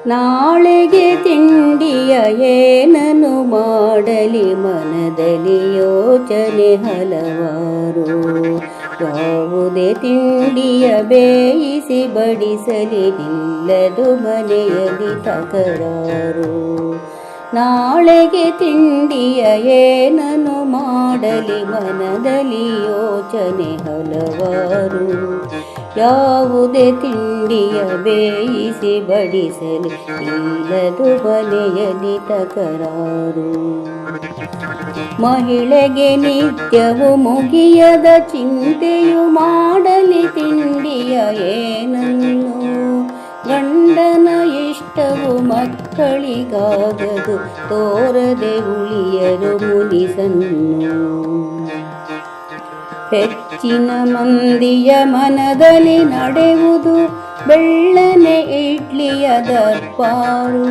ನಾಳೆಗೆ ತಿಂಡಿಯ ಏನನ್ನು ಮಾಡಲಿ, ಮನದಲ್ಲಿ ಯೋಚನೆ ಹಲವಾರು. ಯಾವುದೇ ತಿಂಡಿಯ ಬೇಯಿಸಿ ಬಡಿಸಲಿ, ನಿಲ್ಲದು ಮನೆಯಲ್ಲಿ ತಕರಾರು. ನಾಳೆಗೆ ತಿಂಡಿಯ ಏನನ್ನು ಮಾಡಲಿ, ಮನದಲ್ಲಿ ಯೋಚನೆ ಹಲವಾರು. ಯಾವುದೇ ತಿಂಡಿಯ ಬೇಯಿಸಿ ಬಡಿಸಲಿ, ಇಲ್ಲದು ಮನೆಯಲ್ಲಿ ತಕರಾರು. ಮಹಿಳೆಗೆ ನಿತ್ಯವು ಮುಗಿಯದ ಚಿಂತೆಯು, ಮಾಡಲಿ ತಿಂಡಿಯ ಏನನ್ನು. ಗಂಡನ ಇಷ್ಟವು ಮಕ್ಕಳಿಗಾಗದು, ತೋರದೆ ಉಳಿಯರು ಮುನಿಸನ್ನು. ಹೆಚ್ಚಿನ ಮಂದಿಯ ಮನದಲ್ಲಿ ನಡೆಯುವುದು, ಬೆಳ್ಳನೆ ಇಡ್ಲಿಯ ದರ್ಪಾರು.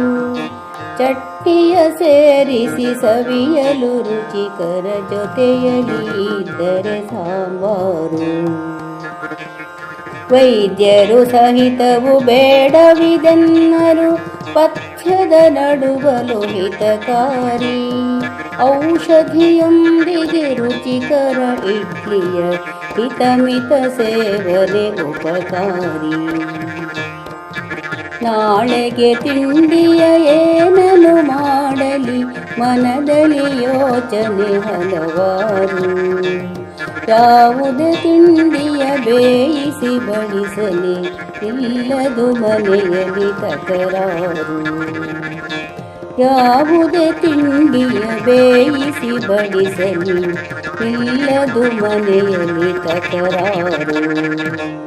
ಚಟ್ನಿಯ ಸೇರಿಸಿ ಸವಿಯಲು ರುಚಿಕರ, ಜೊತೆಯಲ್ಲಿ ಇದ್ದರೆ ಸಾಂಬಾರು. ವೈದ್ಯರು ಸಹಿತವು ಬೇಡವಿದೆನ್ನರು, ಪಥ್ಯದ ನಡುವಲು ಹಿತಕಾರಿ. ಔಷಧಿಯೊಂದಿಗೆ ರುಚಿಕರ ಇಡ್ಲಿಯ ಹಿತಮಿತ ಸೇವನೆ ಉಪಕಾರಿ. ನಾಳೆಗೆ ತಿಂಡಿಯ ಏನನ್ನು ಮಾಡಲಿ, ಮನದಲ್ಲಿ ಯೋಚನೆ ಹಲವಾರು. ಯಾವುದೇ ತಿಂಡಿಯ ಬೇಯಿಸಿ ಬಡಿಸಲಿ, ಇಲ್ಲದು ಮನೆಯಲ್ಲಿ ತಕರಾರು. ಯಾವುದೇ ತಿಂಡಿಯ ಬೇಯಿಸಿ ಬಡಿಸಲಿ, ಇಲ್ಲದು ಮನೆಯಲ್ಲಿ ತಕರಾರು.